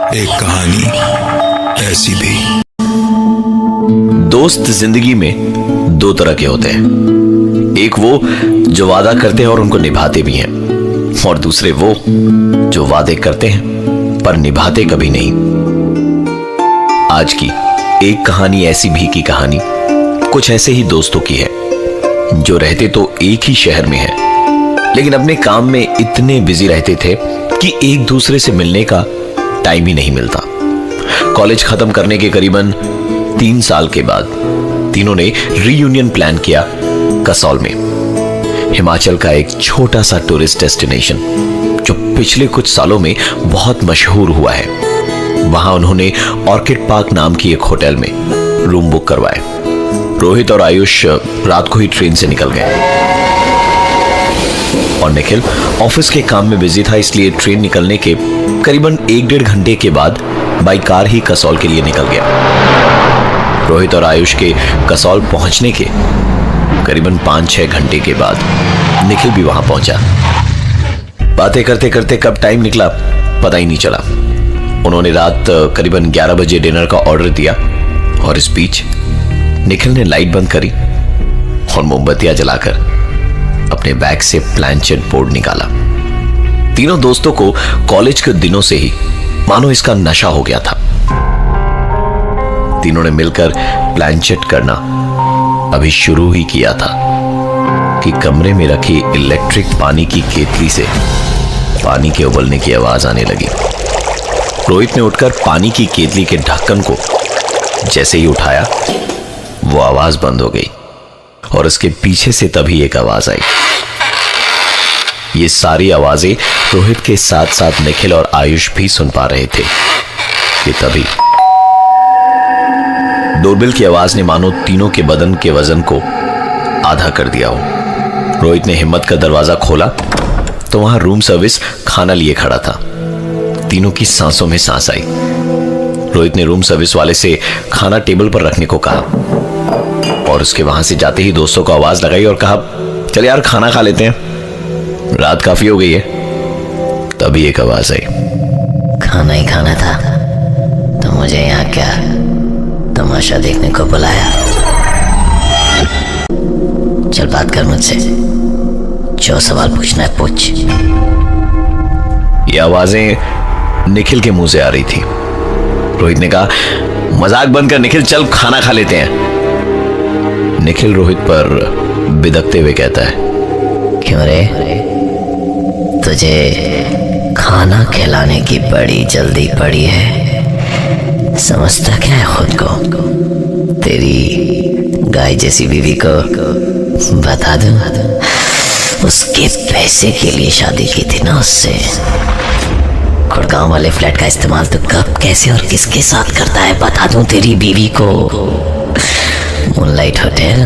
एक कहानी ऐसी भी। दोस्त जिंदगी में दो तरह के होते हैं, एक वो जो वादा करते हैं और उनको निभाते भी हैं, और दूसरे वो जो वादे करते हैं पर निभाते कभी नहीं। आज की एक कहानी ऐसी भी की कहानी कुछ ऐसे ही दोस्तों की है जो रहते तो एक ही शहर में है, लेकिन अपने काम में इतने बिजी रहते थे कि एक दूसरे से मिलने का टाइम ही नहीं मिलता। कॉलेज खत्म करने के करीबन 3 साल के बाद तीनों ने रीयूनियन प्लान किया कसौल में, हिमाचल का एक छोटा सा टूरिस्ट डेस्टिनेशन जो पिछले कुछ सालों में बहुत मशहूर हुआ है। वहां उन्होंने ऑर्किड पार्क नाम की एक होटल में रूम बुक करवाए। रोहित और आयुष रात को ही ट्रेन से निकल गए और निखिल ऑफिस के काम में बिजी था, इसलिए ट्रेन निकलने के करीबन 1-1.5 घंटे के बाद बाई कार ही कसौल के लिए निकल गया। रोहित और आयुष के कसौल पहुंचने के करीबन 5-6 घंटे के बाद निखिल भी वहां पहुंचा। बातें करते करते कब टाइम निकला पता ही नहीं चला। उन्होंने रात करीबन 11 बजे डिनर का ऑर्डर दिया और इस बीच निखिल ने लाइट बंद करी और मोमबत्तियां जलाकर अपने बैग से प्लानचेट बोर्ड निकाला। तीनों दोस्तों को कॉलेज के दिनों से ही मानो इसका नशा हो गया था। तीनों ने मिलकर प्लानचेट करना अभी शुरू ही किया था कि कमरे में रखी इलेक्ट्रिक पानी की केतली से पानी के उबलने की आवाज आने लगी। रोहित ने उठकर पानी की केतली के ढक्कन को जैसे ही उठाया, वो आवाज बंद हो गई और उसके पीछे से तभी एक आवाज आई। ये सारी आवाजें रोहित के साथ साथ निखिल और आयुष भी सुन पा रहे थे कि तभी डोरबेल की आवाज ने मानो तीनों के बदन के वजन को आधा कर दिया हो। रोहित ने हिम्मत का दरवाजा खोला तो वहां रूम सर्विस खाना लिए खड़ा था। तीनों की सांसों में सांस आई। रोहित ने रूम सर्विस वाले से खाना टेबल पर रखने को कहा और उसके वहां से जाते ही दोस्तों को आवाज लगाई और कहा, चल यार खाना खा लेते हैं, रात काफी हो गई है। तभी एक आवाज आई, खाना ही खाना था तो मुझे यहाँ क्या तमाशा देखने को बुलाया? चल बात कर मुझसे, जो सवाल पूछना है पूछ। ये आवाजें निखिल के मुंह से आ रही थी। रोहित ने कहा, मजाक बंद कर निखिल, चल खाना खा लेते हैं। निखिल रोहित पर बिदकते हुए कहता है, क्यों रे, तुझे खाना खिलाने की बड़ी जल्दी पड़ी है? समझता क्या है खुद को? तेरी गाय जैसी बीवी को बता दूं, उसके पैसे के लिए शादी की थी ना उससे। गुड़गांव वाले फ्लैट का इस्तेमाल तो कब कैसे और किसके साथ करता है बता दूं तेरी बीवी को। मूनलाइट होटल,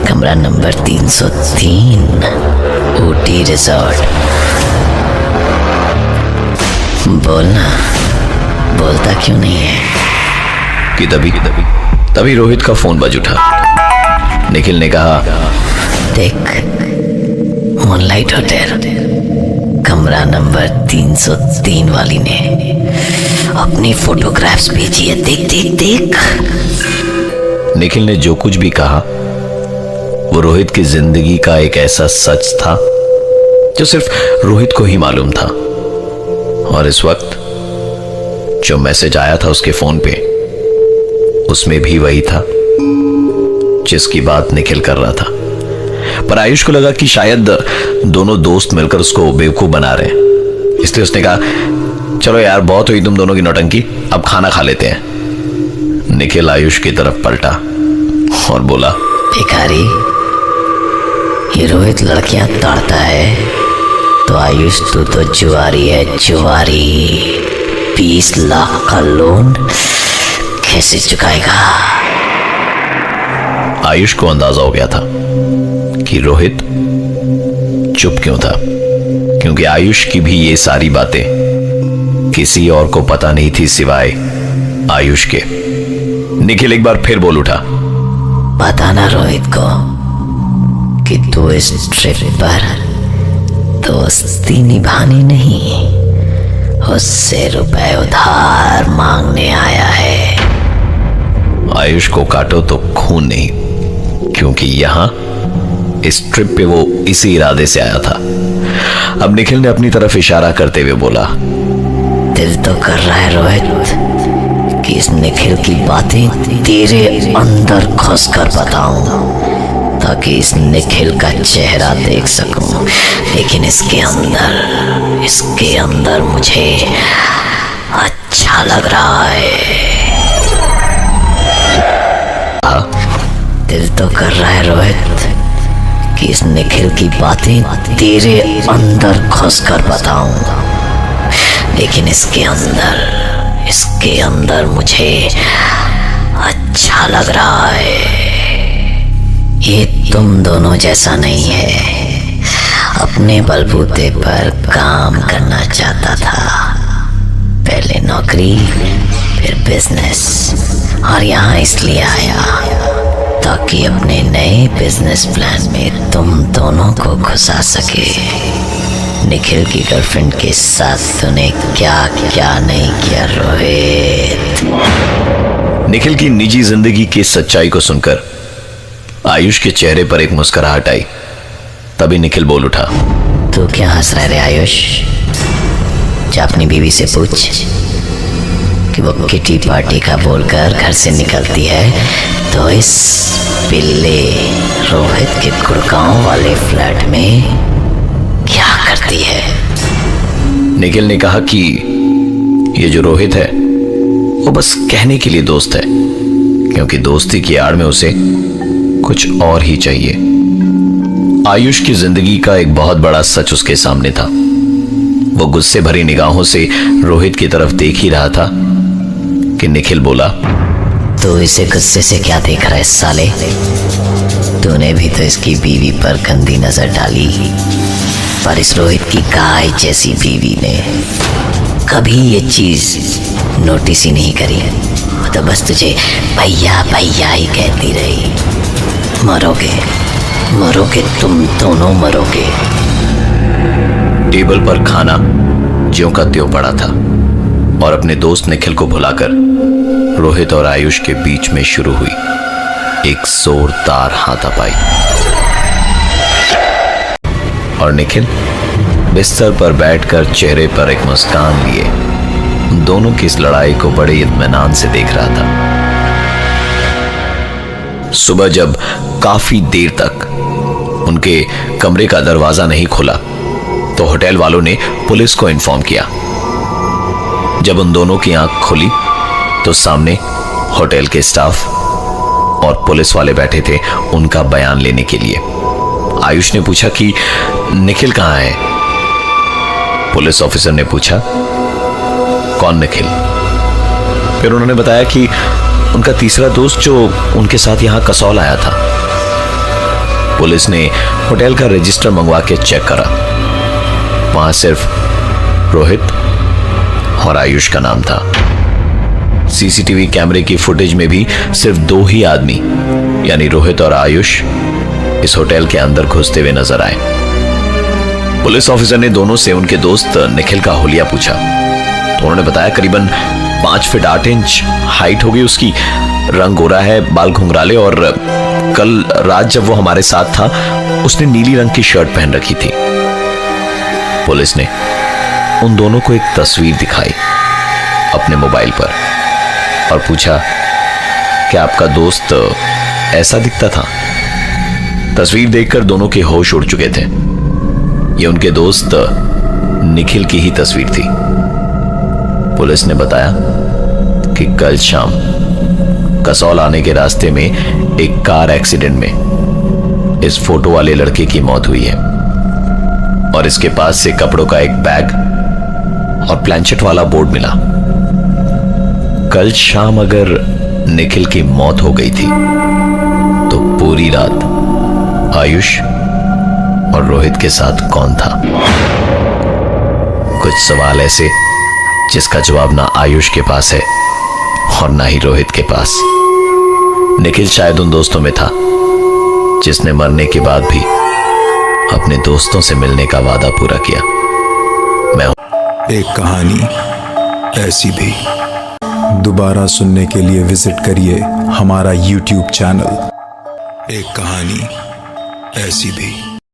कमरा नंबर 303, ऊटी रिजॉर्ट। बोलना, बोलता क्यों नहीं है? कि तभी रोहित का फोन बज उठा। निखिल ने कहा, देख, मूनलाइट होटल कमरा नंबर 303 वाली ने अपनी फोटोग्राफ्स भेजी है, देख देख देख। निखिल ने जो कुछ भी कहा वो रोहित की जिंदगी का एक ऐसा सच था जो सिर्फ रोहित को ही मालूम था। और इस वक्त जो मैसेज आया था उसके फोन पे, उसमें भी वही था जिसकी बात निखिल कर रहा था। पर आयुष को लगा कि शायद दोनों दोस्त मिलकर उसको बेवकूफ बना रहे हैं, इसलिए उसने कहा, चलो यार बहुत हुई तुम दोनों की नौटंकी, अब खाना खा लेते हैं। निखिल आयुष की तरफ पलटा और बोला, भिखारी, ये रोहित लड़कियां ताड़ता है तो आयुष तू तो जुआरी है, जुआरी। 20 लाख का लोन कैसे चुकाएगा? आयुष को अंदाजा हो गया था कि रोहित चुप क्यों था, क्योंकि आयुष की भी ये सारी बातें किसी और को पता नहीं थी सिवाय आयुष के। निखिल एक बार फिर बोल उठा, बताना रोहित को कि तू इस ट्रिप पर दोस्ती निभानी नहीं, उससे रुपए उधार मांगने आया है। आयुष को काटो तो खून नहीं, क्योंकि यहां इस ट्रिप पे वो इसी इरादे से आया था। अब निखिल ने अपनी तरफ इशारा करते हुए बोला, दिल तो कर रहा है रोहित कि इस निखिल की बातें तेरे अंदर घुसकर बताऊं, ताकि इस निखिल का चेहरा देख सकूं। लेकिन इसके अंदर मुझे अच्छा लग रहा है। दिल तो कर रहा है रोहित कि इस निखिल की बातें तेरे अंदर घुसकर बताऊं, लेकिन इसके अंदर मुझे अच्छा लग रहा है। ये तुम दोनों जैसा नहीं है। अपने बलबूते पर काम करना चाहता था, पहले नौकरी फिर बिजनेस, और यहाँ इसलिए आया ताकि अपने नए बिजनेस प्लान में तुम दोनों को घुसा सके। निखिल की गर्लफ्रेंड के साथ तूने क्या क्या नहीं किया रोहित। निखिल की निजी जिंदगी की सच्चाई को सुनकर आयुष के चेहरे पर एक मुस्कुराहट आई। तभी निखिल बोल उठा, तू क्या हंस रहा है रे आयुष? जा अपनी बीवी से पूछ कि वो किटी पार्टी का बोलकर घर से निकलती है तो इस पिल्ले रोहित के गुड़गांव वाले फ्लैट में क्या करती है। निखिल ने कहा कि ये जो रोहित है वो बस कहने के लिए दोस्त है, क्योंकि दोस्ती की आड़ में उसे कुछ और ही चाहिए। आयुष की जिंदगी का एक बहुत बड़ा सच उसके सामने था। वो गुस्से भरी निगाहों से रोहित की तरफ देख ही रहा था कि निखिल बोला, तो इसे गुस्से से क्या देख रहा है साले? तूने भी तो इसकी बीवी पर गंदी नजर डाली, पर इस रोहित की गाय जैसी बीवी ने कभी ये चीज नोटिस ही नहीं करी। वो तो बस तुझे भैया भैया ही कहती रही। मरोगे तुम दोनों मरोगे। टेबल पर खाना ज्यों का त्यों पड़ा था और अपने दोस्त निखिल को भुलाकर रोहित और आयुष के बीच में शुरू हुई एक जोरदार हाथापाई। और निखिल बिस्तर पर बैठकर चेहरे पर एक मुस्कान लिए दोनों की इस लड़ाई को बड़े इत्मीनान से देख रहा था। सुबह जब काफी देर तक उनके कमरे का दरवाजा नहीं खुला तो होटल वालों ने पुलिस को इन्फॉर्म किया। जब उन दोनों की आंख खुली तो सामने होटल के स्टाफ और पुलिस वाले बैठे थे उनका बयान लेने के लिए। आयुष ने पूछा कि निखिल कहां है? पुलिस ऑफिसर ने पूछा, कौन निखिल? फिर उन्होंने बताया कि उनका तीसरा दोस्त जो उनके साथ यहां कसौल आया था। पुलिस ने होटल का रजिस्टर मंगवा के चेक करा, वहां सिर्फ रोहित और आयुष का नाम था। सीसीटीवी कैमरे की फुटेज में भी सिर्फ दो ही आदमी यानी रोहित और आयुष इस होटल के अंदर घुसते हुए नजर आए। पुलिस ऑफिसर ने दोनों से उनके दोस्त निखिल का हुलिया पूछा तो उन्होंने बताया करीबन 5 फीट 8 इंच हाइट होगी उसकी, रंग गोरा है, बाल घुंघराले, और कल रात जब वो हमारे साथ था उसने नीली रंग की शर्ट पहन रखी थी। पुलिस ने उन दोनों को एक तस्वीर दिखाई अपने मोबाइल पर और पूछा, क्या आपका दोस्त ऐसा दिखता था? तस्वीर देखकर दोनों के होश उड़ चुके थे। ये उनके दोस्त निखिल की ही तस्वीर थी। पुलिस ने बताया कि कल शाम कसौल आने के रास्ते में एक कार एक्सीडेंट में इस फोटो वाले लड़के की मौत हुई है और इसके पास से कपड़ों का एक बैग और प्लैंचेट वाला बोर्ड मिला। कल शाम अगर निखिल की मौत हो गई थी तो पूरी रात आयुष और रोहित के साथ कौन था? कुछ सवाल ऐसे जिसका जवाब ना आयुष के पास है और ना ही रोहित के पास। निखिल शायद उन दोस्तों में था जिसने मरने के बाद भी अपने दोस्तों से मिलने का वादा पूरा किया। एक कहानी ऐसी भी। दोबारा सुनने के लिए विजिट करिए हमारा YouTube चैनल एक कहानी ऐसी भी।